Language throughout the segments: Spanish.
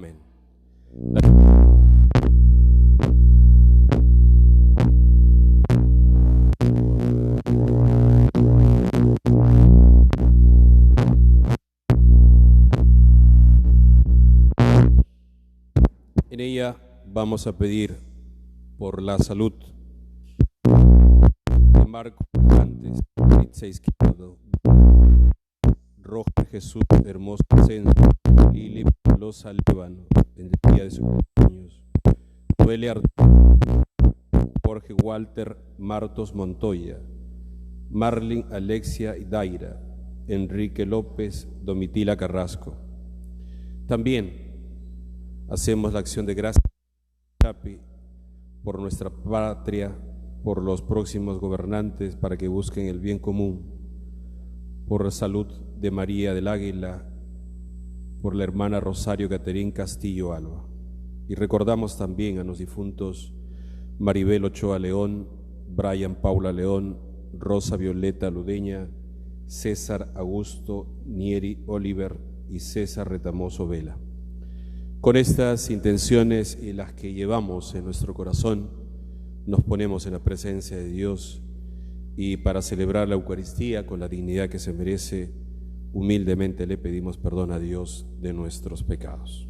Amén. En ella vamos a pedir por la salud de Marco Antes, Maritza Izquierdo, Roger Jesús Hermoso Ascenso, Lili Loza Líbano, en el día de sus cumpleaños, Noelia Jorge Walter Martos Montoya, Marlin Alexia Daira, Enrique López, Domitila Carrasco. También hacemos la acción de gracias por nuestra patria, por los próximos gobernantes, para que busquen el bien común, por la salud de María del Águila, por la hermana Rosario Caterín Castillo Alba. Y recordamos también a los difuntos Maribel Ochoa León, Brian Paula León, Rosa Violeta Ludeña, César Augusto Nieri Oliver y César Retamoso Vela. Con estas intenciones y las que llevamos en nuestro corazón, nos ponemos en la presencia de Dios y para celebrar la Eucaristía con la dignidad que se merece, humildemente le pedimos perdón a Dios de nuestros pecados.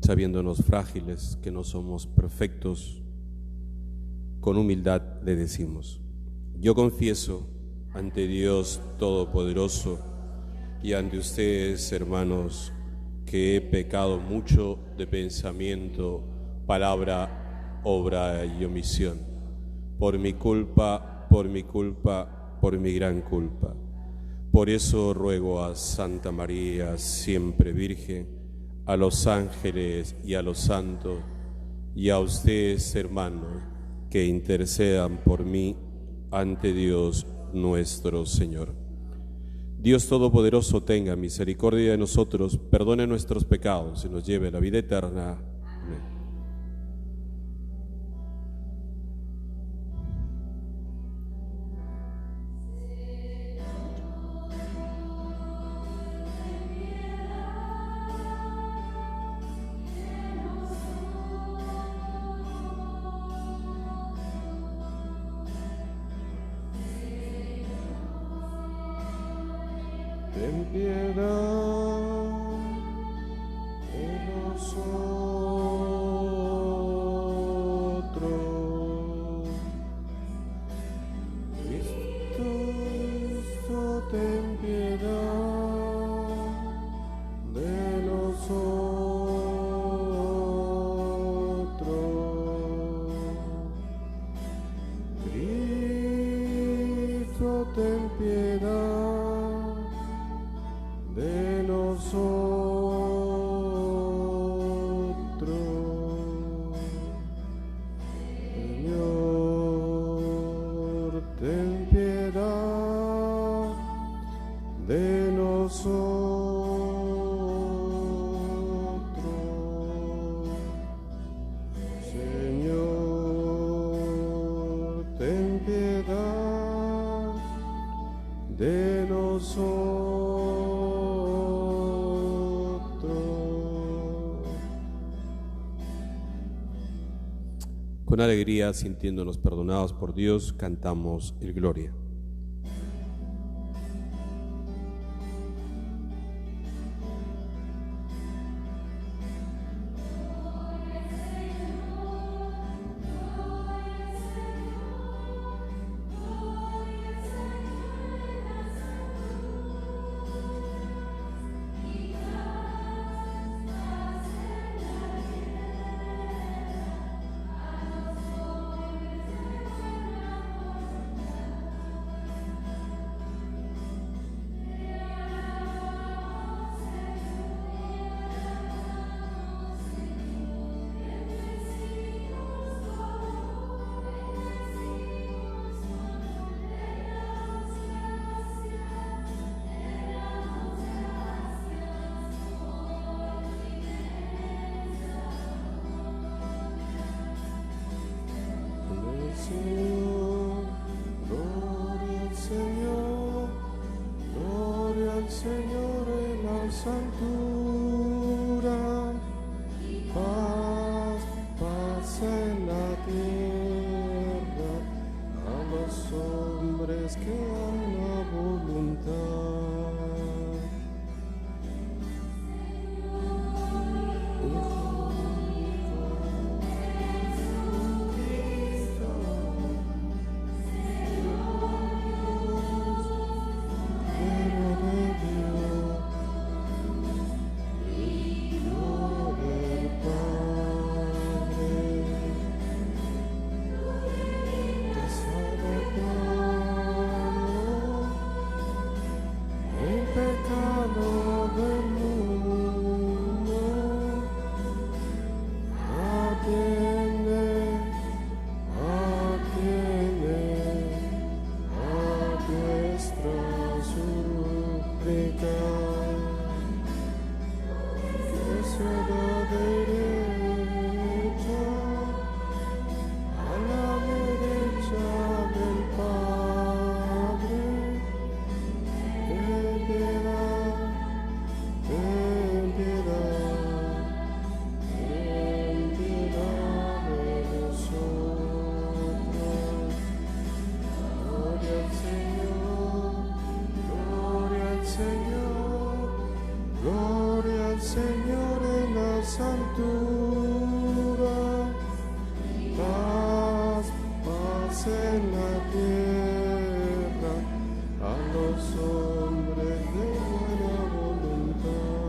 Sabiéndonos frágiles, que no somos perfectos, con humildad le decimos: yo confieso ante Dios Todopoderoso y ante ustedes, hermanos, que he pecado mucho de pensamiento, palabra, obra y omisión, por mi culpa, por mi gran culpa. Por eso ruego a Santa María, siempre Virgen, a los ángeles y a los santos, y a ustedes, hermanos, que intercedan por mí ante Dios nuestro Señor. Dios Todopoderoso tenga misericordia de nosotros, perdone nuestros pecados y nos lleve a la vida eterna. Amén. Ten piedad de nosotros. Cristo, ten piedad de nosotros. Cristo, ten piedad de nosotros. Señor, ten piedad de nosotros. Señor, ten piedad de nosotros. Con alegría, sintiéndonos perdonados por Dios, cantamos el Gloria. las alturas, paz, paz en la tierra, a los hombres que han la voluntad. Señor en las alturas, paz, paz en la tierra, a los hombres de buena voluntad.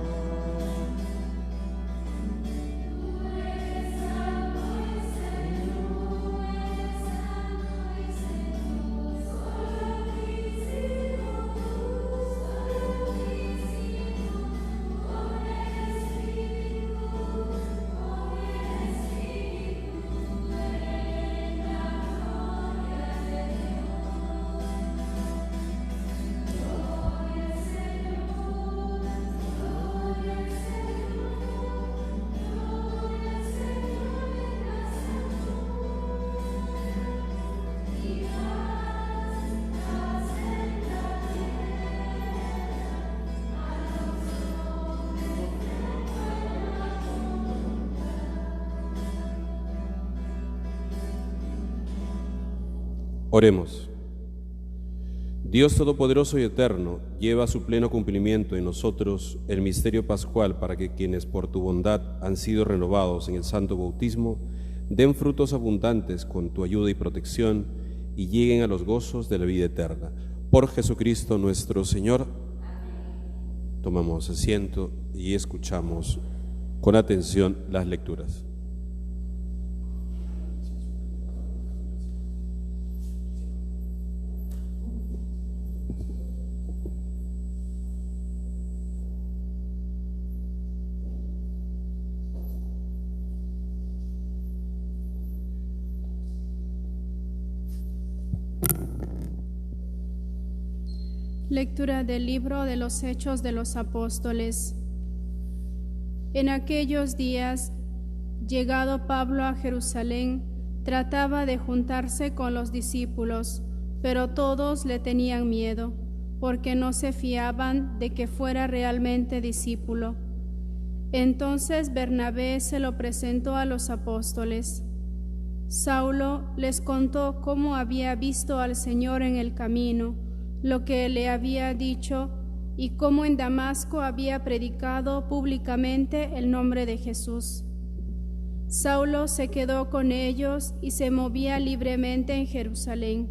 Oremos. Dios Todopoderoso y Eterno, lleva a su pleno cumplimiento en nosotros el misterio pascual para que quienes por tu bondad han sido renovados en el santo bautismo, den frutos abundantes con tu ayuda y protección y lleguen a los gozos de la vida eterna. Por Jesucristo nuestro Señor. Tomamos asiento y escuchamos con atención las lecturas. Lectura del libro de los Hechos de los Apóstoles. En aquellos días, llegado Pablo a Jerusalén, trataba de juntarse con los discípulos, pero todos le tenían miedo, porque no se fiaban de que fuera realmente discípulo. Entonces Bernabé se lo presentó a los apóstoles. Saulo les contó cómo había visto al Señor en el camino, lo que le había dicho y cómo en Damasco había predicado públicamente el nombre de Jesús. Saulo se quedó con ellos y se movía libremente en Jerusalén,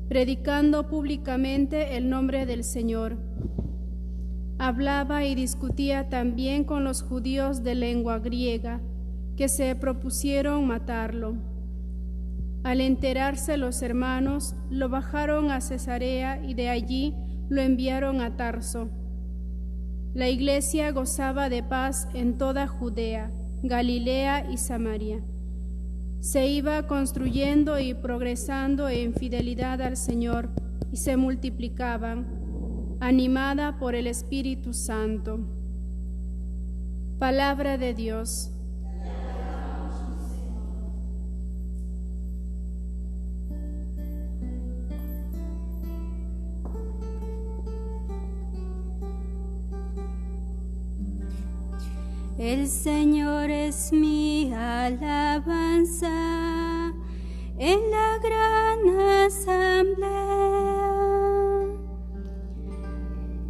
predicando públicamente el nombre del Señor. Hablaba y discutía también con los judíos de lengua griega, que se propusieron matarlo. Al enterarse los hermanos, lo bajaron a Cesarea y de allí lo enviaron a Tarso. La iglesia gozaba de paz en toda Judea, Galilea y Samaria. Se iba construyendo y progresando en fidelidad al Señor y se multiplicaban, animada por el Espíritu Santo. Palabra de Dios. El Señor es mi alabanza en la gran asamblea.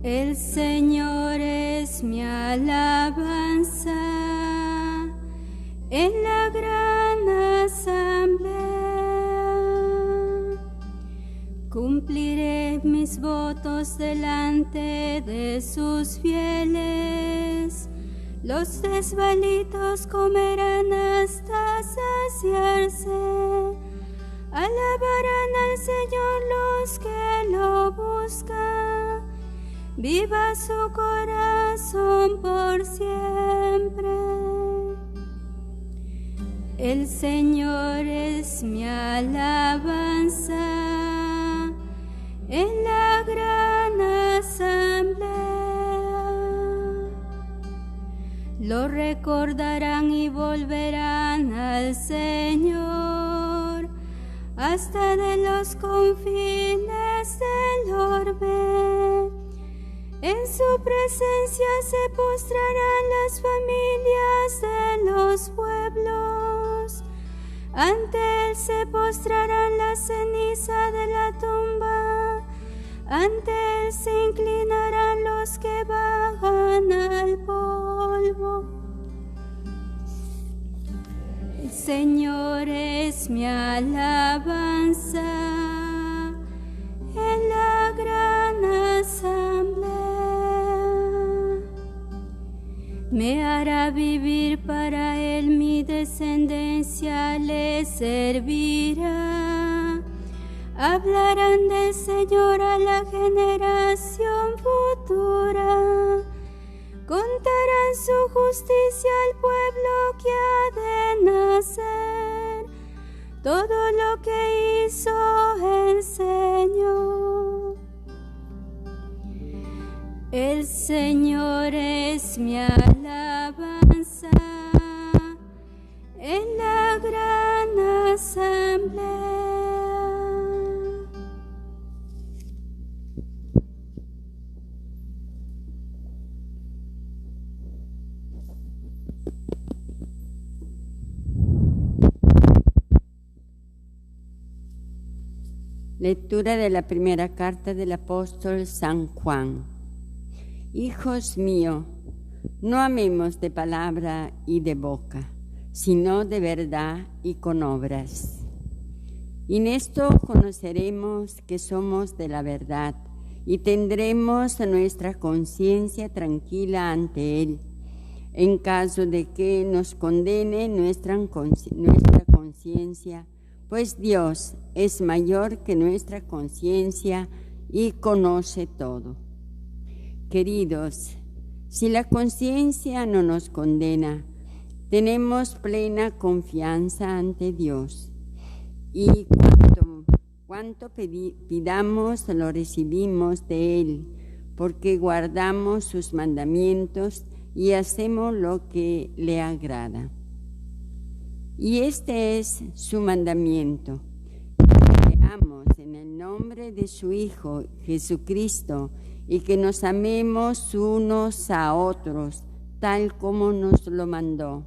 El Señor es mi alabanza en la gran asamblea. Cumpliré mis votos delante de sus fieles. Los desvalidos comerán hasta saciarse. Alabarán al Señor los que lo buscan. Viva su corazón por siempre. El Señor es mi alabanza en la gran asamblea. Lo recordarán y volverán al Señor hasta de los confines del orbe. En su presencia se postrarán las familias de los pueblos. Ante él se postrarán la ceniza de la tumba. Ante él se inclinarán los que bajan al polvo. El Señor es mi alabanza en la gran asamblea. Me hará vivir para él, mi descendencia le servirá. Hablarán del Señor a la generación futura. Contarán su justicia al pueblo que ha de nacer. Todo lo que hizo el Señor. El Señor es mi alabanza en la gran asamblea. Lectura de la primera carta del apóstol San Juan. Hijos míos, no amemos de palabra y de boca, sino de verdad y con obras. Y en esto conoceremos que somos de la verdad y tendremos nuestra conciencia tranquila ante Él, en caso de que nos condene nuestra conciencia, pues Dios es mayor que nuestra conciencia y conoce todo. Queridos, si la conciencia no nos condena, tenemos plena confianza ante Dios. Y cuanto pidamos, lo recibimos de Él, porque guardamos sus mandamientos y hacemos lo que le agrada. Y este es su mandamiento, que creamos en el nombre de su Hijo Jesucristo y que nos amemos unos a otros, tal como nos lo mandó.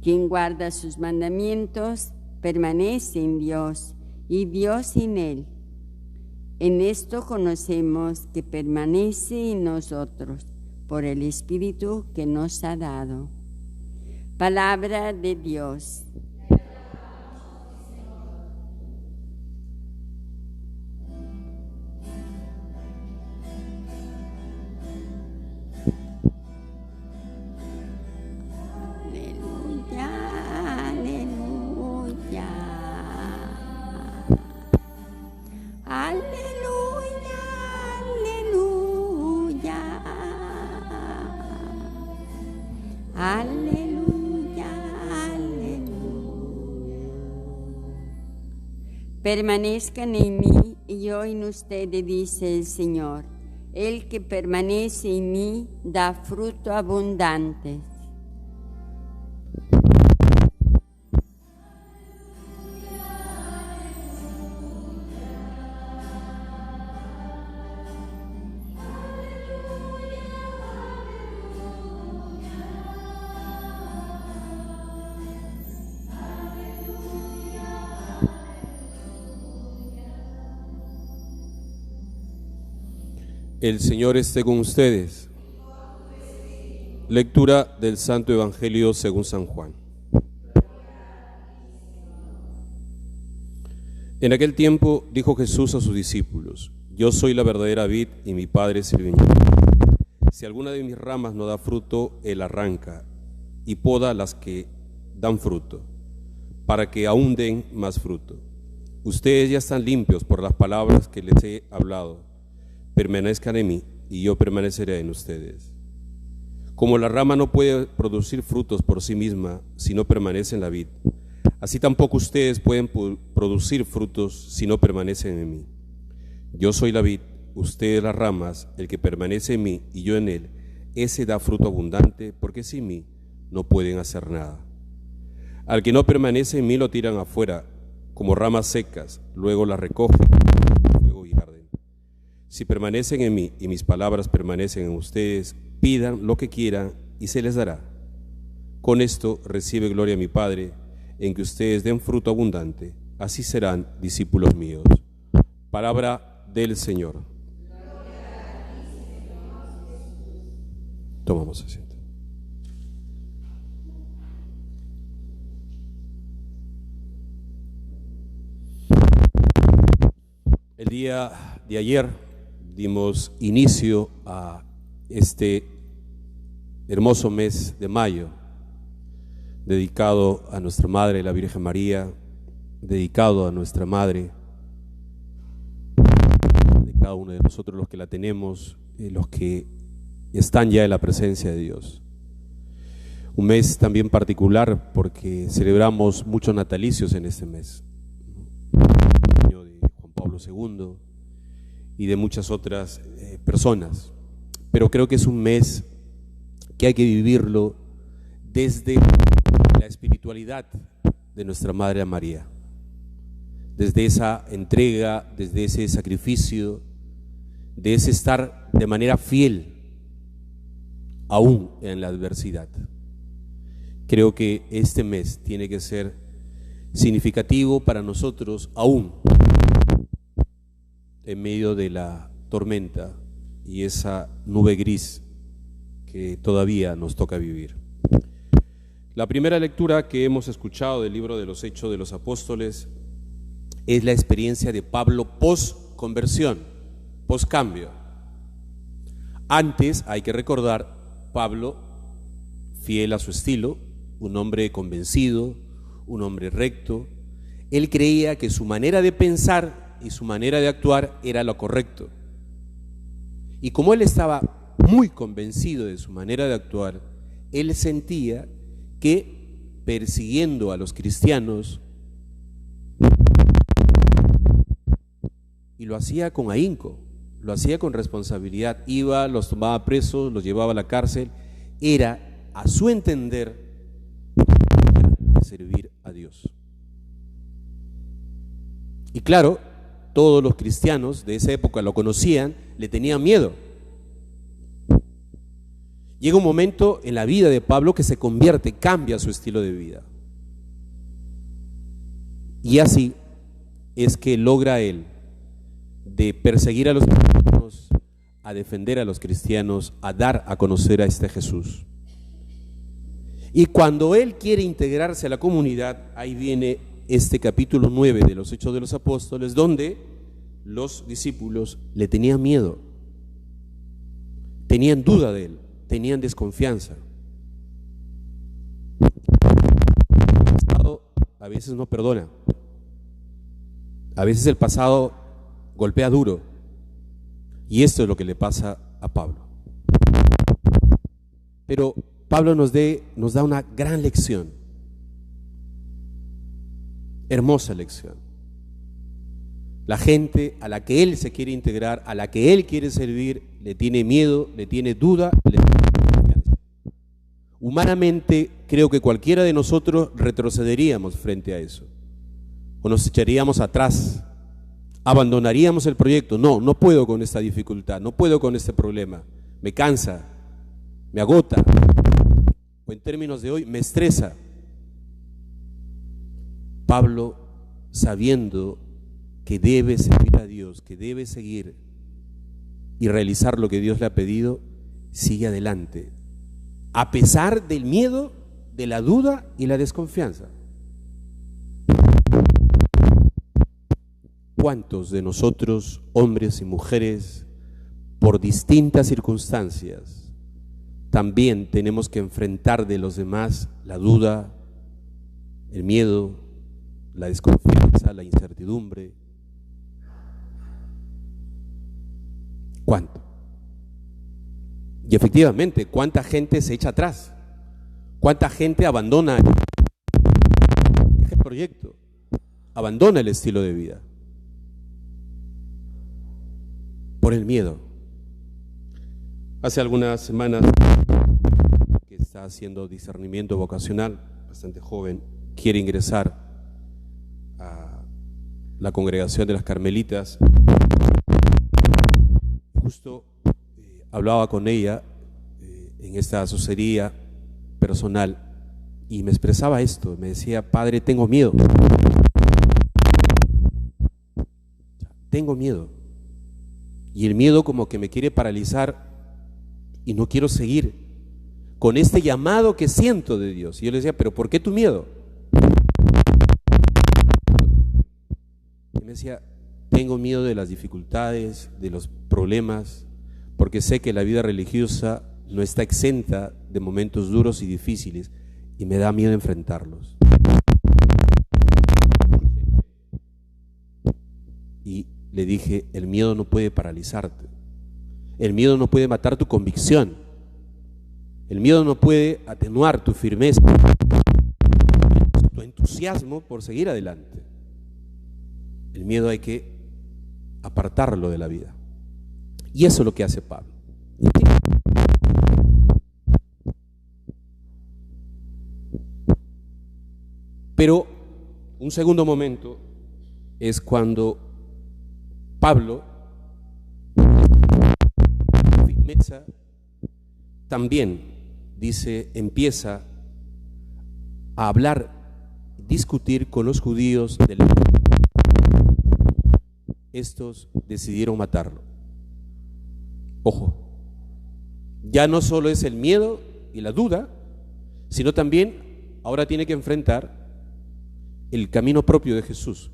Quien guarda sus mandamientos permanece en Dios y Dios en él. En esto conocemos que permanece en nosotros por el Espíritu que nos ha dado. Palabra de Dios. Permanezcan en mí y yo en ustedes, dice el Señor. El que permanece en mí da fruto abundante. El Señor esté con ustedes. Lectura del Santo Evangelio según San Juan. En aquel tiempo dijo Jesús a sus discípulos: Yo soy la verdadera vid y mi Padre es el viñador. Si alguna de mis ramas no da fruto, Él arranca y poda las que dan fruto, para que aún den más fruto. Ustedes ya están limpios por las palabras que les he hablado. Permanezcan en mí y yo permaneceré en ustedes. Como la rama no puede producir frutos por sí misma si no permanece en la vid, así tampoco ustedes pueden producir frutos si no permanecen en mí. Yo soy la vid, ustedes las ramas. El que permanece en mí y yo en él, ese da fruto abundante, porque sin mí no pueden hacer nada. Al que no permanece en mí lo tiran afuera como ramas secas, luego las recogen fuego y arden. Si permanecen en mí y mis palabras permanecen en ustedes, pidan lo que quieran y se les dará. Con esto recibe gloria mi Padre, en que ustedes den fruto abundante, así serán discípulos míos. Palabra del Señor. Tomamos asiento. El día de ayer dimos inicio a este hermoso mes de mayo, dedicado a nuestra Madre, la Virgen María, dedicado a nuestra Madre, de cada uno de nosotros, los que la tenemos, los que están ya en la presencia de Dios. Un mes también particular porque celebramos muchos natalicios en este mes. El año de Juan Pablo II y de muchas otras personas. Pero creo que es un mes que hay que vivirlo desde la espiritualidad de nuestra Madre María, desde esa entrega, desde ese sacrificio, de ese estar de manera fiel aún en la adversidad. Creo que este mes tiene que ser significativo para nosotros aún en medio de la tormenta y esa nube gris que todavía nos toca vivir. La primera lectura que hemos escuchado del libro de los Hechos de los Apóstoles es la experiencia de Pablo post-conversión, post-cambio. Antes, hay que recordar, Pablo, fiel a su estilo, un hombre convencido, un hombre recto, él creía que su manera de pensar y su manera de actuar era lo correcto. Y como él estaba muy convencido de su manera de actuar, él sentía que persiguiendo a los cristianos, y lo hacía con ahínco, lo hacía con responsabilidad, iba, los tomaba presos, los llevaba a la cárcel, era, a su entender, servir a Dios. Y claro, todos los cristianos de esa época lo conocían, le tenían miedo. Llega un momento en la vida de Pablo que se convierte, cambia su estilo de vida. Y así es que logra él de perseguir a los cristianos, a defender a los cristianos, a dar a conocer a este Jesús. Y cuando él quiere integrarse a la comunidad, ahí viene este capítulo 9 de los Hechos de los Apóstoles, donde los discípulos le tenían miedo, tenían duda de él, tenían desconfianza. El pasado a veces no perdona, a veces el pasado golpea duro, y esto es lo que le pasa a Pablo. Pero Pablo nos da una gran lección, hermosa lección. La gente a la que él se quiere integrar, a la que él quiere servir, le tiene miedo, le tiene duda, le tiene confianza. Humanamente, creo que cualquiera de nosotros retrocederíamos frente a eso, o nos echaríamos atrás, abandonaríamos el proyecto. No puedo con esta dificultad, no puedo con este problema, me cansa, me agota, o en términos de hoy, me estresa. Pablo, sabiendo que debe servir a Dios, que debe seguir y realizar lo que Dios le ha pedido, sigue adelante, a pesar del miedo, de la duda y la desconfianza. ¿Cuántos de nosotros, hombres y mujeres, por distintas circunstancias, también tenemos que enfrentar de los demás la duda, el miedo, la desconfianza, la incertidumbre? ¿Cuánto? Y efectivamente, ¿cuánta gente se echa atrás? ¿Cuánta gente abandona el proyecto? Abandona el estilo de vida por el miedo. Hace algunas semanas que está haciendo discernimiento vocacional, bastante joven, quiere ingresar a la congregación de las Carmelitas. Justo hablaba con ella en esta asesoría personal y me expresaba esto, me decía: padre, tengo miedo, y el miedo como que me quiere paralizar y no quiero seguir con este llamado que siento de Dios. Y yo le decía: pero ¿por qué tu miedo? Y me decía: tengo miedo de las dificultades, de los problemas, porque sé que la vida religiosa no está exenta de momentos duros y difíciles y me da miedo enfrentarlos. Y le dije: el miedo no puede paralizarte, el miedo no puede matar tu convicción, el miedo no puede atenuar tu firmeza, tu entusiasmo por seguir adelante. El miedo hay que apartarlo de la vida. Y eso es lo que hace Pablo. Pero un segundo momento es cuando Pablo, con firmeza, también dice, empieza a hablar, discutir con los judíos del mundo. Estos decidieron matarlo. Ojo, ya no solo es el miedo y la duda, sino también ahora tiene que enfrentar el camino propio de Jesús.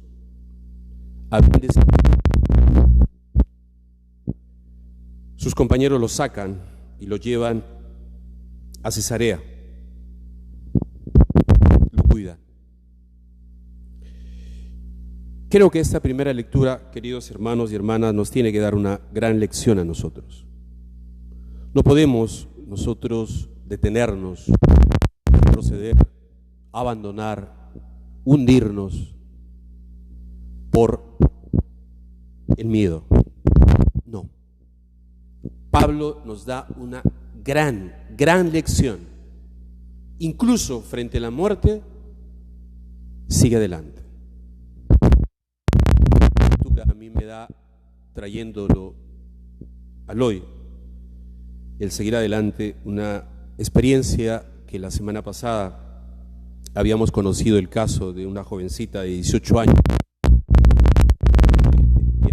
Sus compañeros lo sacan y lo llevan a Cesarea. Lo cuidan. Creo que esta primera lectura, queridos hermanos y hermanas, nos tiene que dar una gran lección a nosotros. No podemos nosotros detenernos, proceder, abandonar, hundirnos por el miedo. No. Pablo nos da una gran lección. Incluso frente a la muerte, sigue adelante. A mí me da, trayéndolo al hoy, el seguir adelante, una experiencia que la semana pasada habíamos conocido, el caso de una jovencita de 18 años,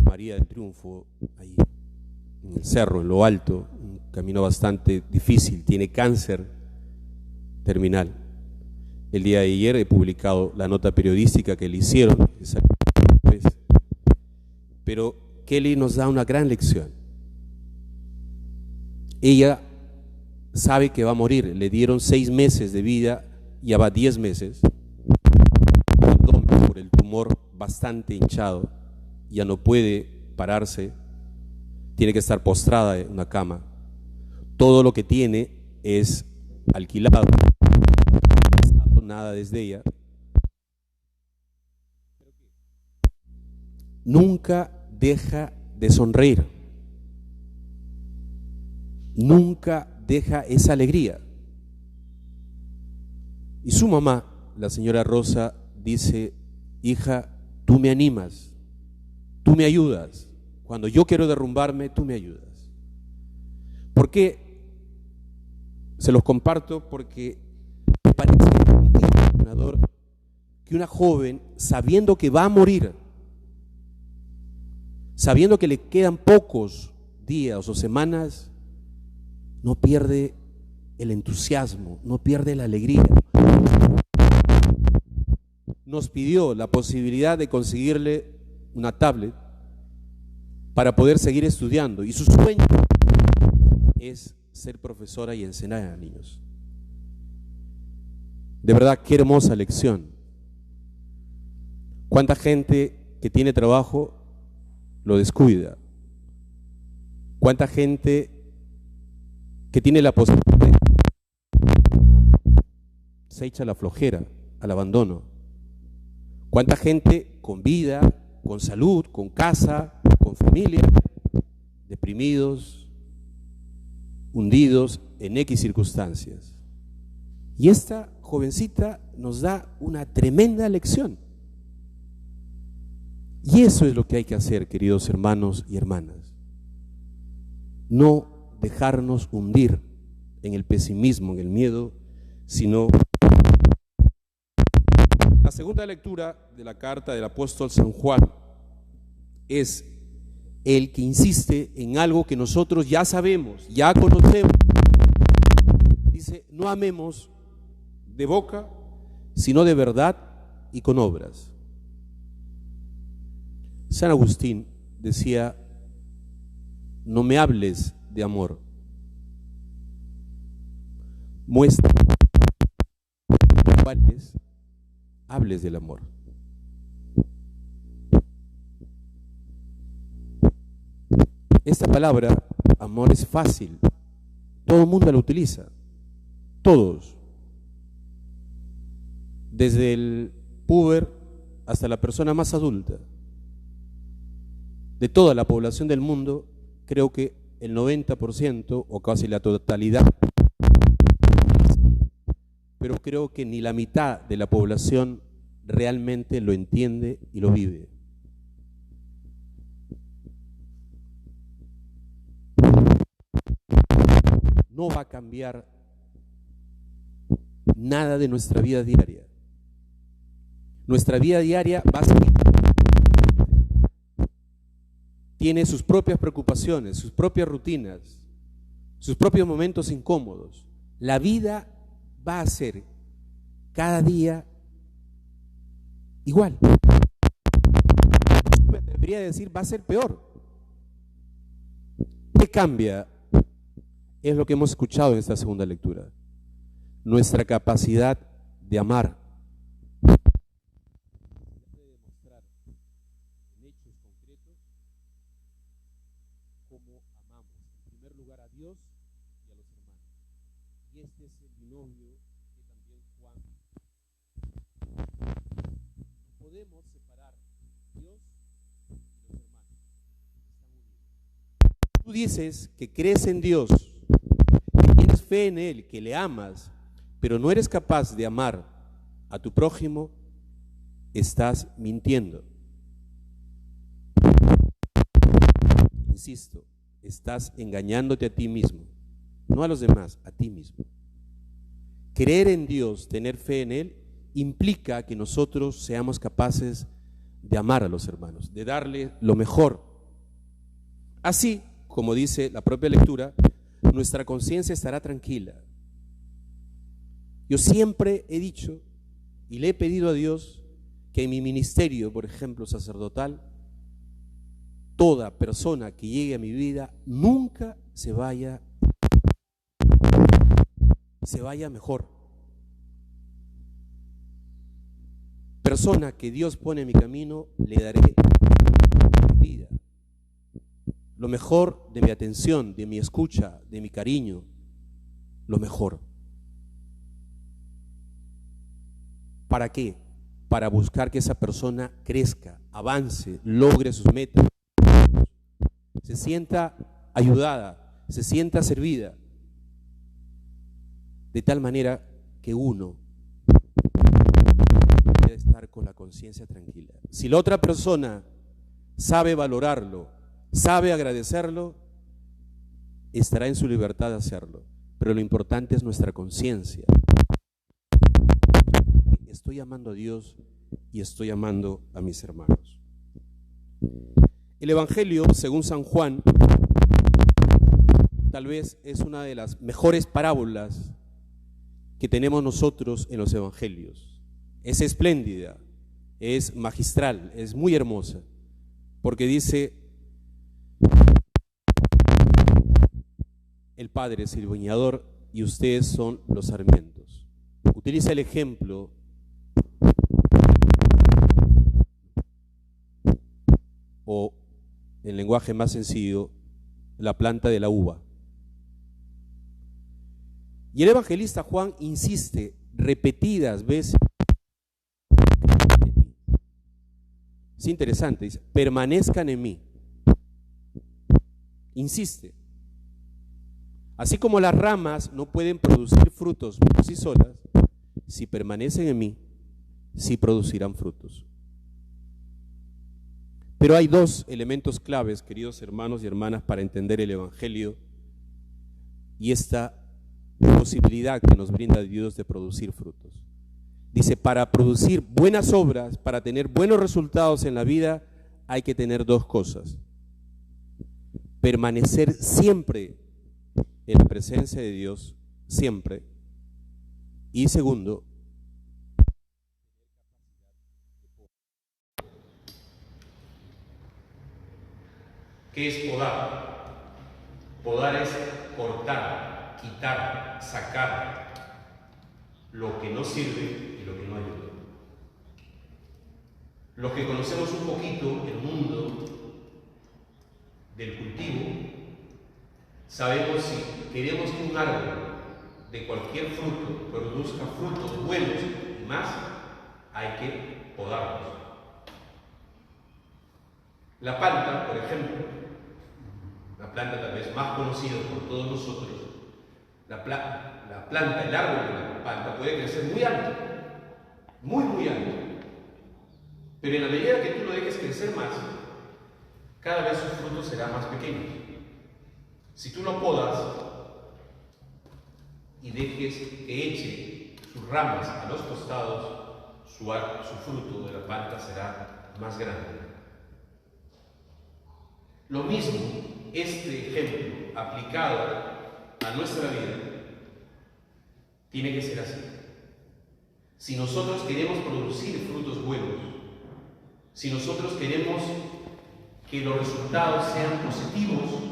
María del Triunfo, ahí en el cerro, en lo alto, un camino bastante difícil, tiene cáncer terminal. El día de ayer he publicado la nota periodística que le hicieron, pero Kelly nos da una gran lección. Ella sabe que va a morir, le dieron 6 meses de vida, ya va 10 meses, por el tumor bastante hinchado, ya no puede pararse, tiene que estar postrada en una cama. Todo lo que tiene es alquilado, nada desde ella. Nunca deja de sonreír, nunca deja esa alegría. Y su mamá, la señora Rosa, dice: hija, tú me animas, tú me ayudas, cuando yo quiero derrumbarme, tú me ayudas. ¿Por qué? Se los comparto porque me parece impresionante que una joven, sabiendo que va a morir, sabiendo que le quedan pocos días o semanas, no pierde el entusiasmo, no pierde la alegría. Nos pidió la posibilidad de conseguirle una tablet para poder seguir estudiando, y su sueño es ser profesora y enseñar a niños. De verdad, qué hermosa lección. Cuánta gente que tiene trabajo lo descuida. Cuánta gente que tiene la posibilidad se echa a la flojera, al abandono. Cuánta gente con vida, con salud, con casa, con familia, deprimidos, hundidos en X circunstancias. Y esta jovencita nos da una tremenda lección. Y eso es lo que hay que hacer, queridos hermanos y hermanas. No dejarnos hundir en el pesimismo, en el miedo, sino... La segunda lectura de la carta del apóstol San Juan es el que insiste en algo que nosotros ya sabemos, ya conocemos. Dice, no amemos de boca, sino de verdad y con obras. San Agustín decía, no me hables de amor, muestra cuáles hables del amor. Esta palabra, amor, es fácil. Todo el mundo la utiliza. Todos. Desde el puber hasta la persona más adulta. De toda la población del mundo, creo que el 90% o casi la totalidad, pero creo que ni la mitad de la población realmente lo entiende y lo vive. No va a cambiar nada de nuestra vida diaria. Nuestra vida diaria va a seguir. Tiene sus propias preocupaciones, sus propias rutinas, sus propios momentos incómodos. La vida va a ser cada día igual. Me debería decir, va a ser peor. ¿Qué cambia? Es lo que hemos escuchado en esta segunda lectura. Nuestra capacidad de amar. Debe demostrar en hechos concretos cómo amamos, en primer lugar, a Dios y a los hermanos. Y este es el binomio que también Juan. No podemos separar Dios y los hermanos. Están unidos. Tú dices que crees en Dios, que tienes fe en Él, que le amas, pero no eres capaz de amar a tu prójimo, estás mintiendo. Insisto, estás engañándote a ti mismo, no a los demás, a ti mismo. Creer en Dios, tener fe en Él, implica que nosotros seamos capaces de amar a los hermanos, de darle lo mejor. Así, como dice la propia lectura, nuestra conciencia estará tranquila. Yo siempre he dicho y le he pedido a Dios que en mi ministerio, por ejemplo, sacerdotal, toda persona que llegue a mi vida nunca se vaya mejor. Persona que Dios pone en mi camino, le daré mi vida. Lo mejor de mi atención, de mi escucha, de mi cariño, lo mejor. ¿Para qué? Para buscar que esa persona crezca, avance, logre sus metas, se sienta ayudada, se sienta servida, de tal manera que uno pueda estar con la conciencia tranquila. Si la otra persona sabe valorarlo, sabe agradecerlo, estará en su libertad de hacerlo. Pero lo importante es nuestra conciencia. Estoy amando a Dios y estoy amando a mis hermanos. El Evangelio, según San Juan, tal vez es una de las mejores parábolas que tenemos nosotros en los evangelios. Es espléndida, es magistral, es muy hermosa, porque dice: el Padre es el viñador y ustedes son los sarmientos. Utiliza el ejemplo o, en lenguaje más sencillo, la planta de la uva. Y el evangelista Juan insiste repetidas veces. Es interesante, dice: permanezcan en mí. Insiste. Así como las ramas no pueden producir frutos por sí solas, si permanecen en mí, sí producirán frutos. Pero hay dos elementos claves, queridos hermanos y hermanas, para entender el Evangelio y esta posibilidad que nos brinda Dios de producir frutos. Dice: para producir buenas obras, para tener buenos resultados en la vida, hay que tener dos cosas: permanecer siempre en la presencia de Dios, siempre, y segundo, ¿qué es podar? Podar es cortar, quitar, sacar lo que no sirve y lo que no ayuda. Los que conocemos un poquito el mundo del cultivo, sabemos si queremos que un árbol de cualquier fruto produzca frutos buenos y más, hay que podarlos. La palta, por ejemplo, la planta tal vez más conocida por todos nosotros, la planta, el árbol de la palta puede crecer muy alto, muy alto, pero en la medida que tú lo dejes crecer más, cada vez su fruto será más pequeño. Si tú lo podas y dejes que eche sus ramas a los costados, su fruto de la planta será más grande. Lo mismo, este ejemplo aplicado a nuestra vida tiene que ser así. Si nosotros queremos producir frutos buenos, si nosotros queremos que los resultados sean positivos,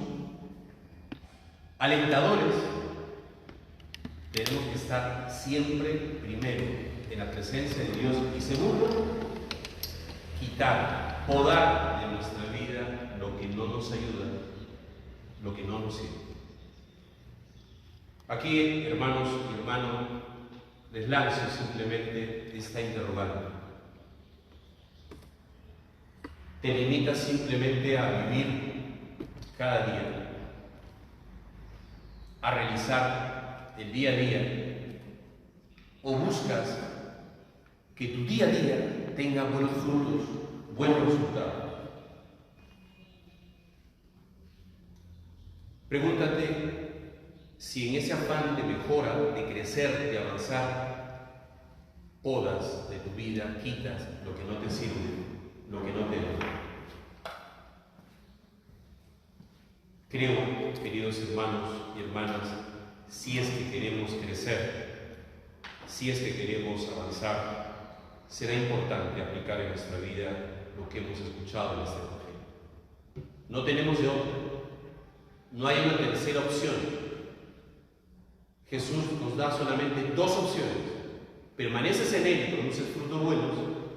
alentadores, tenemos que estar siempre primero en la presencia de Dios y segundo, quitar, podar de nuestra vida lo que no nos ayuda, lo que no nos sirve. Aquí, hermanos y hermanas, les lanzo simplemente esta interrogante. ¿Te limitas simplemente a vivir cada día, a realizar el día a día, o buscas que tu día a día tenga buenos frutos, buenos resultados? Pregúntate si en ese afán de mejora, de crecer, de avanzar, podas de tu vida, quitas lo que no te sirve, lo que no te da. Creo, queridos hermanos y hermanas, si es que queremos crecer, si es que queremos avanzar, será importante aplicar en nuestra vida lo que hemos escuchado en este Evangelio. No tenemos de otra, no hay una tercera opción. Jesús nos da solamente dos opciones: permaneces en Él y produces frutos buenos,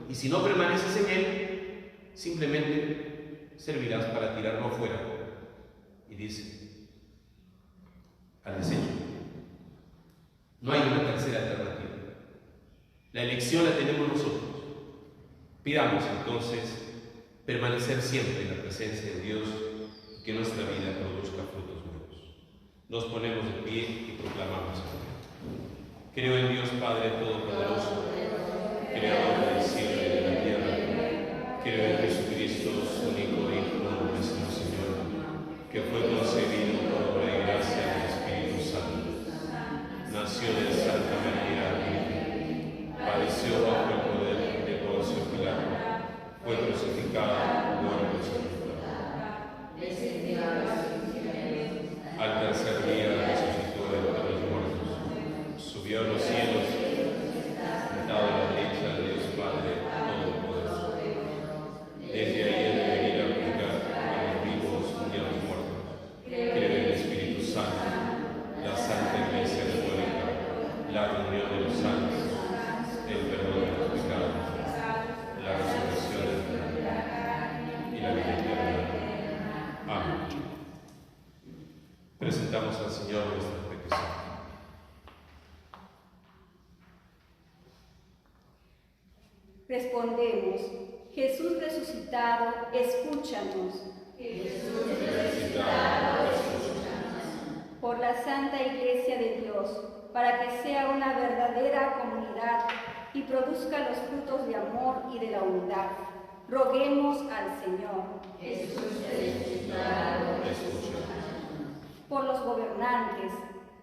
y si no permaneces en Él, simplemente servirás para tirarlo afuera. Y dice, al desecho. No hay una tercera alternativa. La elección la tenemos nosotros. Pidamos entonces permanecer siempre en la presencia de Dios y que nuestra vida produzca frutos buenos. Nos ponemos de pie y proclamamos: creo en Dios Padre Todopoderoso, Creador del cielo y de la tierra. Creo en Jesucristo, su único Hijo, nuestro Señor, que fue concebido por obra y gracia del Espíritu Santo. Nació de Santa María Virgen, padeció bajo el poder de Poncio Pilato, fue crucificado, muerto y sepultado. Al tercer la comunión de los santos, el perdón de los pecados, la resurrección del cuerpo y la vida eterna. Amén. Presentamos al Señor nuestras peticiones. Respondemos, Jesús resucitado, escúchanos. Jesús resucitado, escúchanos. Por la Santa Iglesia de Dios, para que sea una verdadera comunidad y produzca los frutos de amor y de la unidad, roguemos al Señor. Jesús resucitado, escúchanos. Por los gobernantes,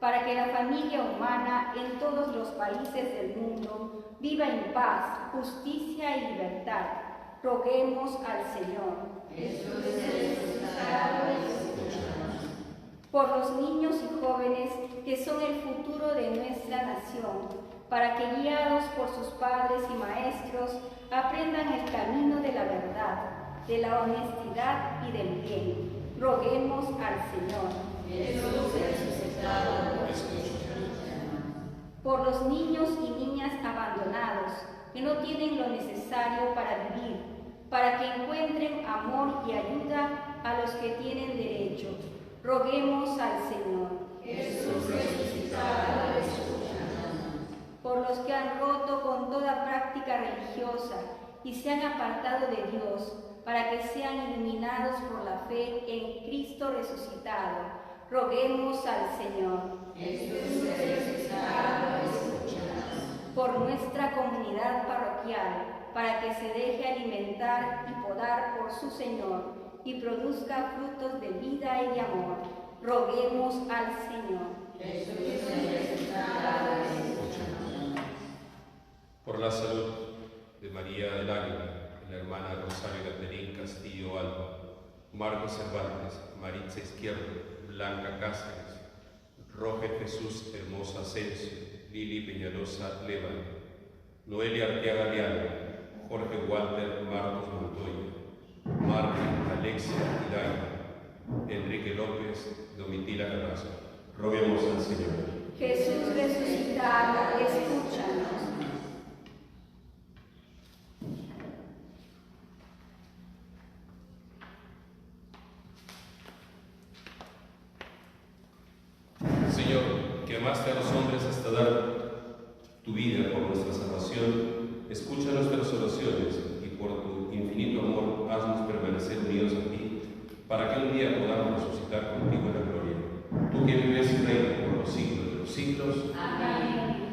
para que la familia humana en todos los países del mundo viva en paz, justicia y libertad, roguemos al Señor. Jesús resucitado, escúchanos. Por los niños y jóvenes que son el futuro de nuestra nación, para que guiados por sus padres y maestros aprendan el camino de la verdad, de la honestidad y del bien, roguemos al Señor. Jesús resucitado, escúchanos. Por los niños y niñas abandonados que no tienen lo necesario para vivir, para que encuentren amor y ayuda a los que tienen derecho, roguemos al Señor. Jesús resucitado, escúchanos. Por los que han roto con toda práctica religiosa y se han apartado de Dios, para que sean iluminados por la fe en Cristo resucitado, roguemos al Señor. Jesús resucitado, escúchanos. Por nuestra comunidad parroquial, para que se deje alimentar y podar por su Señor y produzca frutos de vida y de amor, roguemos al Señor. Jesús resucitado, escúchanos. Por la salud de María del Águila, la hermana Rosario Caterín Castillo Alba, Marcos Cervantes, Maritza Izquierdo, Blanca Cáceres, Roger Jesús Hermosa Asensio, Lili Peñalosa Lévano, Noelia Arteaga Diana, Jorge Walter Marcos Montoya, Martín Alexia Hidalgo, Enrique López, Domitila Carrasco. Roguemos al Señor. Jesús resucitado, escúchanos. Señor, que amaste a los hombres hasta dar tu vida por nuestra salvación, escucha nuestras oraciones y por tu infinito amor haznos permanecer unidos a ti, para que un día podamos resucitar contigo en la gloria. Tú que vives y reinas por los siglos de los siglos. Amén.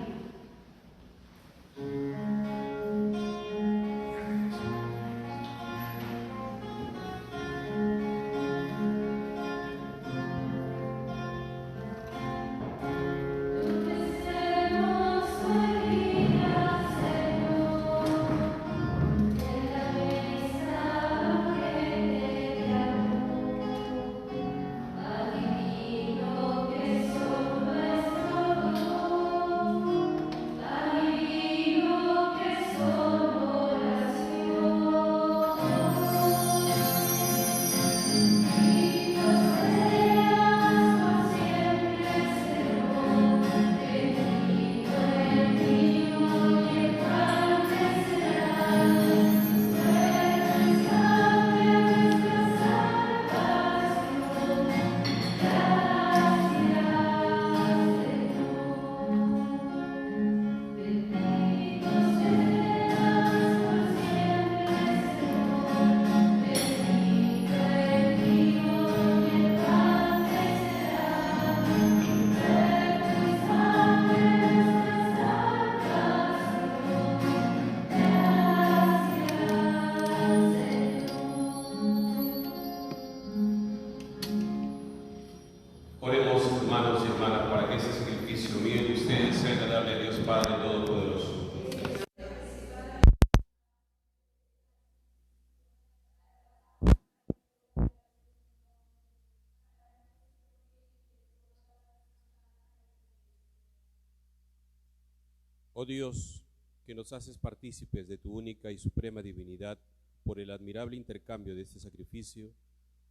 Oh Dios, que nos haces partícipes de tu única y suprema divinidad por el admirable intercambio de este sacrificio,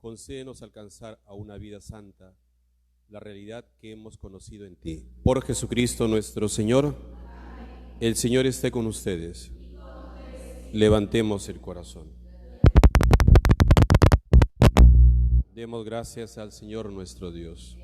concédenos alcanzar a una vida santa la realidad que hemos conocido en ti. Por Jesucristo nuestro Señor, el Señor esté con ustedes. Levantemos el corazón. Demos gracias al Señor nuestro Dios.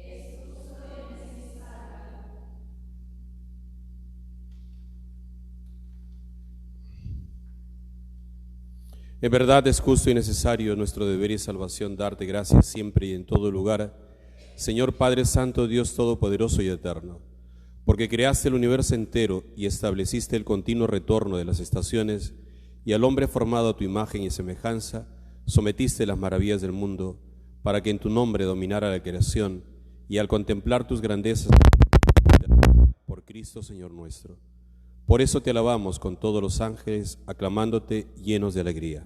En verdad es justo y necesario nuestro deber y salvación darte gracias siempre y en todo lugar, Señor Padre Santo, Dios Todopoderoso y Eterno, porque creaste el universo entero y estableciste el continuo retorno de las estaciones, y al hombre formado a tu imagen y semejanza, sometiste las maravillas del mundo, para que en tu nombre dominara la creación, y al contemplar tus grandezas, por Cristo Señor nuestro. Por eso te alabamos con todos los ángeles, aclamándote llenos de alegría.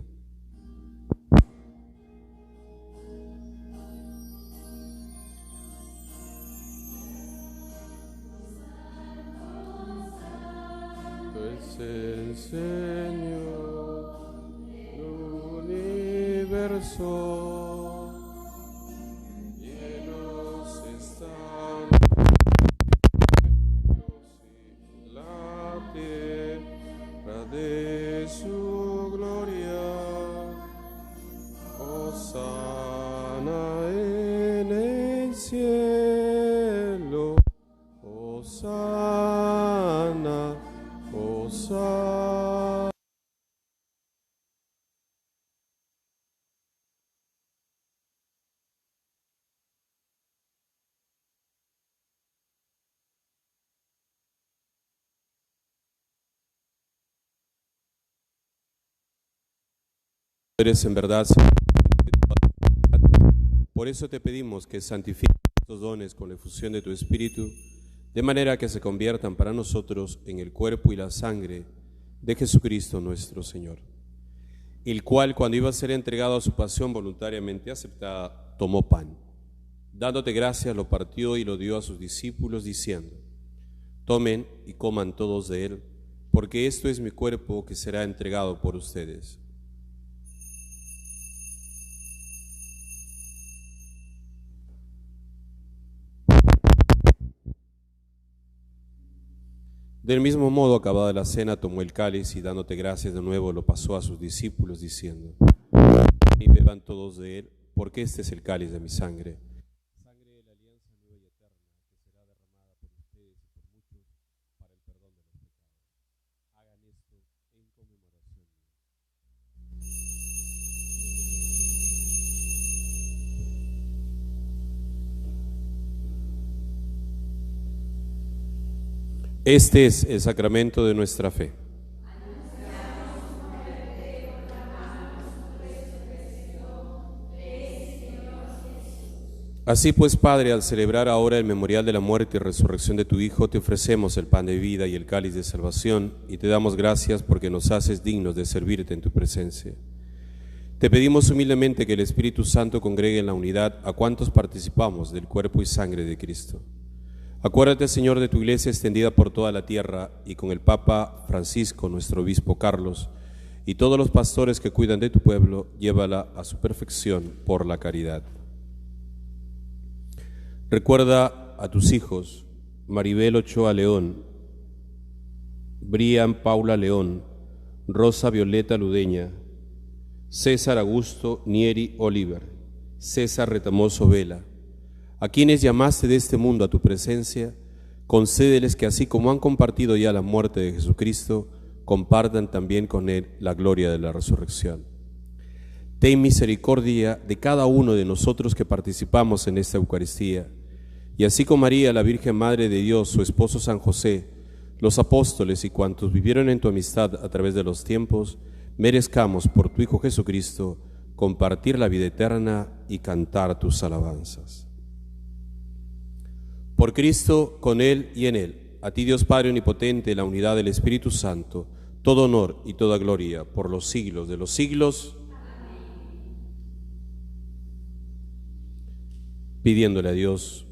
Es el Señor del universo, llenos están la tierra de su gloria. Hosana en el cielo, Hosana, Hosana. Eres en verdad, Señor. Por eso te pedimos que santifiques estos dones con la efusión de tu Espíritu, de manera que se conviertan para nosotros en el cuerpo y la sangre de Jesucristo nuestro Señor, el cual, cuando iba a ser entregado a su pasión voluntariamente aceptada, tomó pan. Dándote gracias, lo partió y lo dio a sus discípulos, diciendo: tomen y coman todos de él, porque esto es mi cuerpo que será entregado por ustedes. Del mismo modo, acabada la cena, tomó el cáliz y dándote gracias de nuevo lo pasó a sus discípulos, diciendo: y beban todos de él, porque este es el cáliz de mi sangre. Sangre de la alianza nueva y eterna, que será derramada por ustedes y por muchos para el perdón de los pecados. Hagan esto en conmemoración mía. Este es el sacramento de nuestra fe. Así pues, Padre, al celebrar ahora el memorial de la muerte y resurrección de tu Hijo, te ofrecemos el pan de vida y el cáliz de salvación, y te damos gracias porque nos haces dignos de servirte en tu presencia. Te pedimos humildemente que el Espíritu Santo congregue en la unidad a cuantos participamos del cuerpo y sangre de Cristo. Acuérdate, Señor, de tu iglesia extendida por toda la tierra, y con el Papa Francisco, nuestro obispo Carlos, y todos los pastores que cuidan de tu pueblo, llévala a su perfección por la caridad. Recuerda a tus hijos, Maribel Ochoa León, Brian Paula León, Rosa Violeta Ludeña, César Augusto Nieri Oliver, César Retamoso Vela, a quienes llamaste de este mundo a tu presencia. Concédeles que, así como han compartido ya la muerte de Jesucristo, compartan también con Él la gloria de la resurrección. Ten misericordia de cada uno de nosotros que participamos en esta Eucaristía, y así como María, la Virgen Madre de Dios, su esposo San José, los apóstoles y cuantos vivieron en tu amistad a través de los tiempos, merezcamos por tu Hijo Jesucristo compartir la vida eterna y cantar tus alabanzas. Por Cristo, con Él y en Él, a ti Dios Padre Omnipotente, la unidad del Espíritu Santo, todo honor y toda gloria por los siglos de los siglos. Amén. Pidiéndole a Dios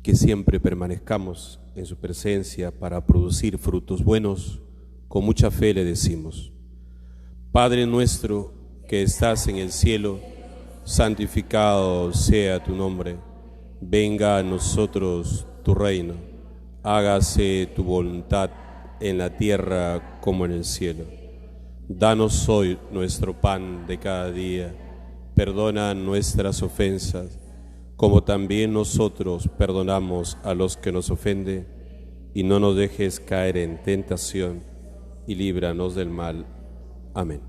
que siempre permanezcamos en su presencia para producir frutos buenos, con mucha fe le decimos: Padre nuestro que estás en el cielo, santificado sea tu nombre. Venga a nosotros tu reino, hágase tu voluntad en la tierra como en el cielo. Danos hoy nuestro pan de cada día, perdona nuestras ofensas, como también nosotros perdonamos a los que nos ofenden, y no nos dejes caer en tentación, y líbranos del mal. Amén.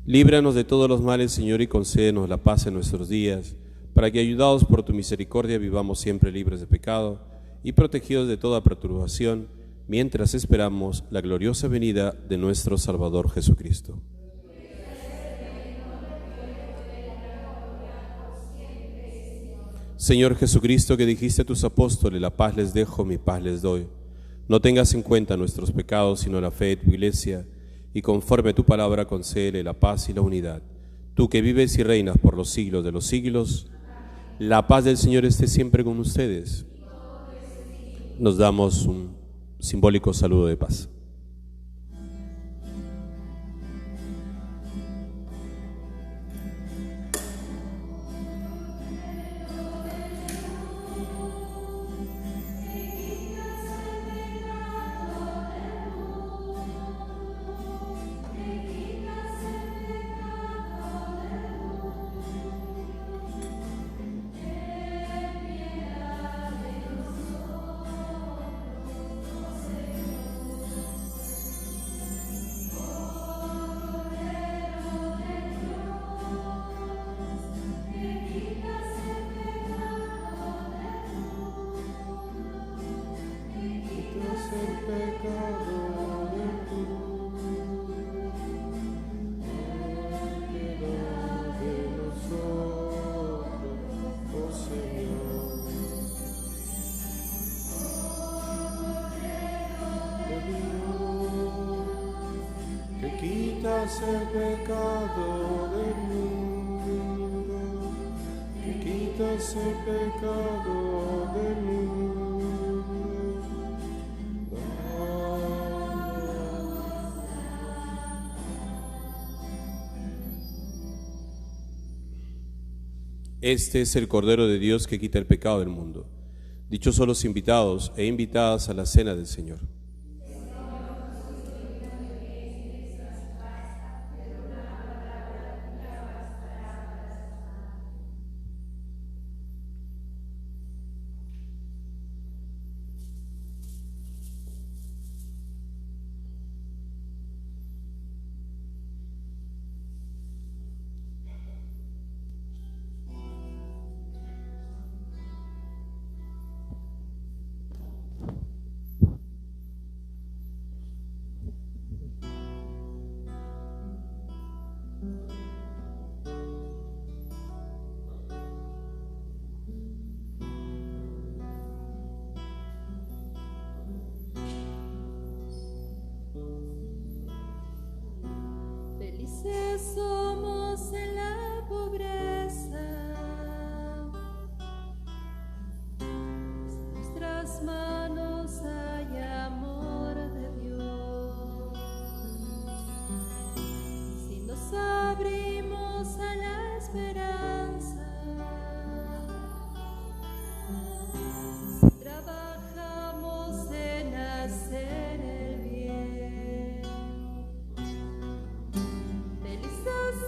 Líbranos de todos los males, Señor, y concédenos la paz en nuestros días, para que, ayudados por tu misericordia, vivamos siempre libres de pecado y protegidos de toda perturbación, mientras esperamos la gloriosa venida de nuestro Salvador Jesucristo. Señor Jesucristo, que dijiste a tus apóstoles, la paz les dejo, mi paz les doy. No tengas en cuenta nuestros pecados, sino la fe de tu Iglesia, y conforme a tu palabra concédele la paz y la unidad. Tú que vives y reinas por los siglos de los siglos, la paz del Señor esté siempre con ustedes. Nos damos un simbólico saludo de paz. Quitas el pecado del mundo, que quitas el pecado del mundo. Este es el Cordero de Dios que quita el pecado del mundo. Dichosos los invitados e invitadas a la cena del Señor. Somos en la pobreza, en nuestras manos hay amor de Dios. Si nos abrimos a la esperanza, si trabajamos en hacer el bien, felices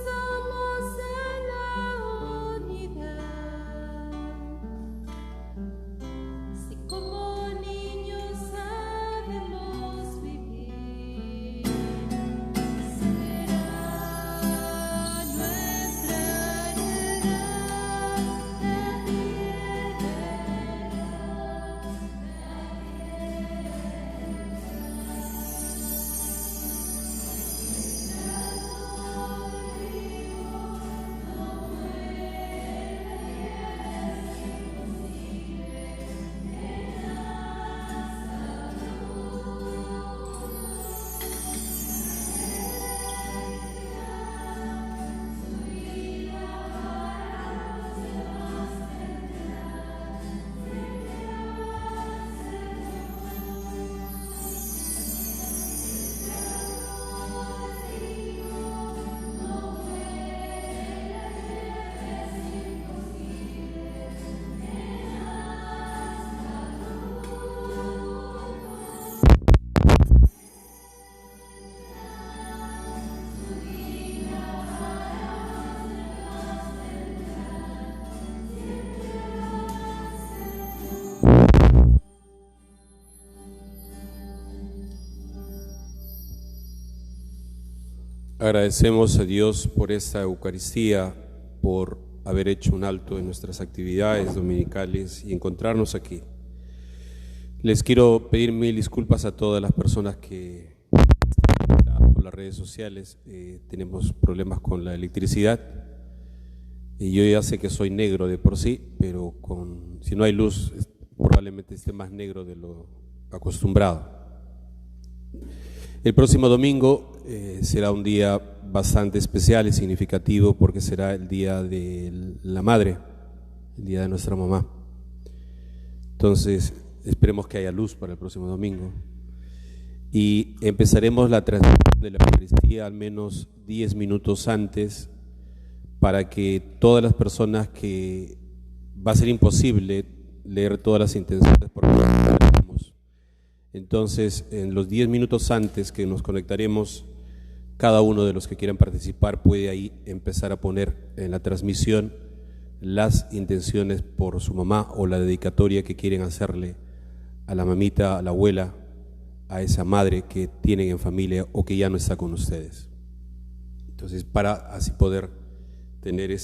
Agradecemos a Dios por esta Eucaristía, por haber hecho un alto en nuestras actividades dominicales y encontrarnos aquí. Les quiero pedir mil disculpas a todas las personas que están por las redes sociales. Tenemos problemas con la electricidad y yo ya sé que soy negro de por sí, pero si no hay luz probablemente esté más negro de lo acostumbrado. El próximo domingo será un día bastante especial y significativo porque será el día de la madre, el día de nuestra mamá. Entonces, esperemos que haya luz para el próximo domingo. Y empezaremos la transmisión de la Eucaristía al menos 10 minutos antes para que todas las personas que va a ser imposible leer todas las intenciones porque no tenemos. Entonces, en los 10 minutos antes que nos conectaremos, cada uno de los que quieran participar puede ahí empezar a poner en la transmisión las intenciones por su mamá o la dedicatoria que quieren hacerle a la mamita, a la abuela, a esa madre que tienen en familia o que ya no está con ustedes. Entonces, para así poder tener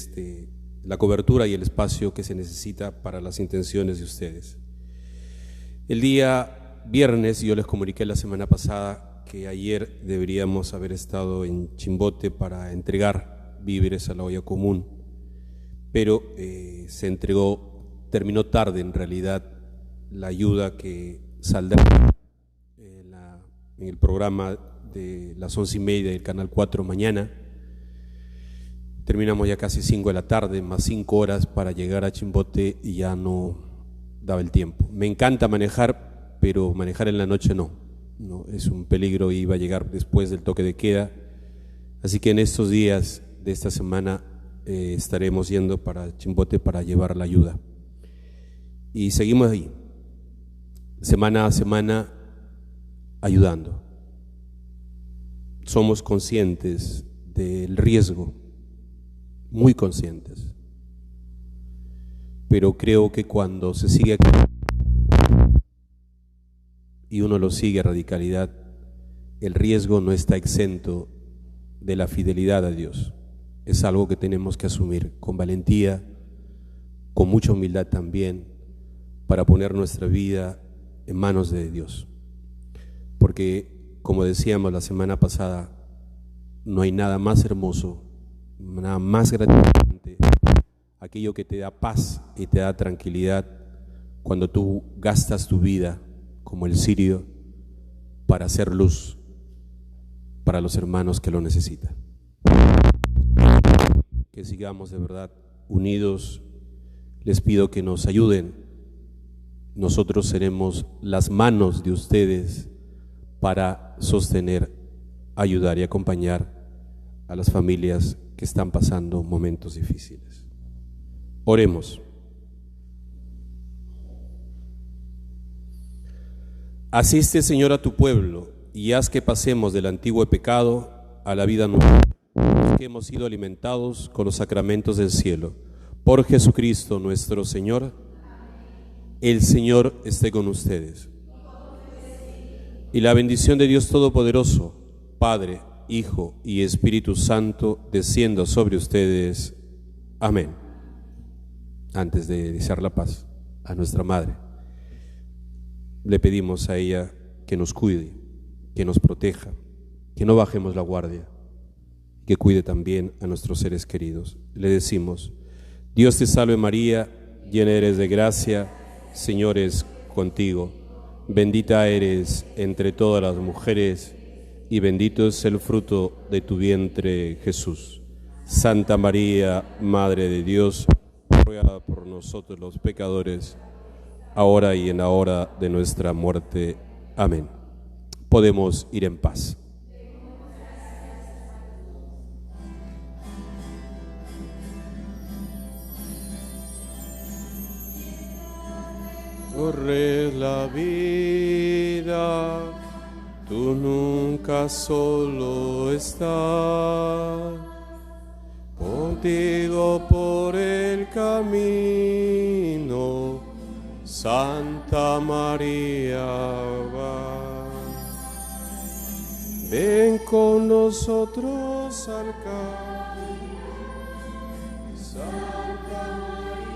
la cobertura y el espacio que se necesita para las intenciones de ustedes. El día viernes, yo les comuniqué la semana pasada que ayer deberíamos haber estado en Chimbote para entregar víveres a la olla común, pero se entregó, terminó tarde en realidad la ayuda que saldrá en el programa de las 11:30 del Canal 4 mañana. Terminamos ya casi 5 de la tarde, más 5 horas para llegar a Chimbote y ya no daba el tiempo. Me encanta manejar, pero manejar en la noche no, es un peligro y iba a llegar después del toque de queda. Así que en estos días de esta semana estaremos yendo para Chimbote para llevar la ayuda. Y seguimos ahí, semana a semana, ayudando. Somos conscientes del riesgo, muy conscientes, pero creo que cuando se sigue y uno lo sigue a radicalidad, el riesgo no está exento de la fidelidad a Dios. Es algo que tenemos que asumir con valentía, con mucha humildad también, para poner nuestra vida en manos de Dios. Porque, como decíamos la semana pasada, no hay nada más hermoso, nada más gratificante, aquello que te da paz y te da tranquilidad cuando tú gastas tu vida como el sirio para hacer luz para los hermanos que lo necesitan. Que sigamos de verdad unidos. Les pido que nos ayuden. Nosotros seremos las manos de ustedes para sostener, ayudar y acompañar a las familias que están pasando momentos difíciles. Oremos. Asiste, Señor, a tu pueblo y haz que pasemos del antiguo pecado a la vida nueva, los que hemos sido alimentados con los sacramentos del cielo. Por Jesucristo nuestro Señor. El Señor esté con ustedes. Y la bendición de Dios Todopoderoso, Padre, Hijo y Espíritu Santo, descienda sobre ustedes. Amén. Antes de desear la paz a nuestra Madre, le pedimos a ella que nos cuide, que nos proteja, que no bajemos la guardia, que cuide también a nuestros seres queridos. Le decimos: Dios te salve María, llena eres de gracia, Señor es contigo. Bendita eres entre todas las mujeres y bendito es el fruto de tu vientre, Jesús. Santa María, Madre de Dios, ruega por nosotros los pecadores, ahora y en la hora de nuestra muerte. Amén. Podemos ir en paz. Corre la vida, tú nunca solo estás, contigo por el camino, Santa María va. Ven con nosotros al canto. Santa María.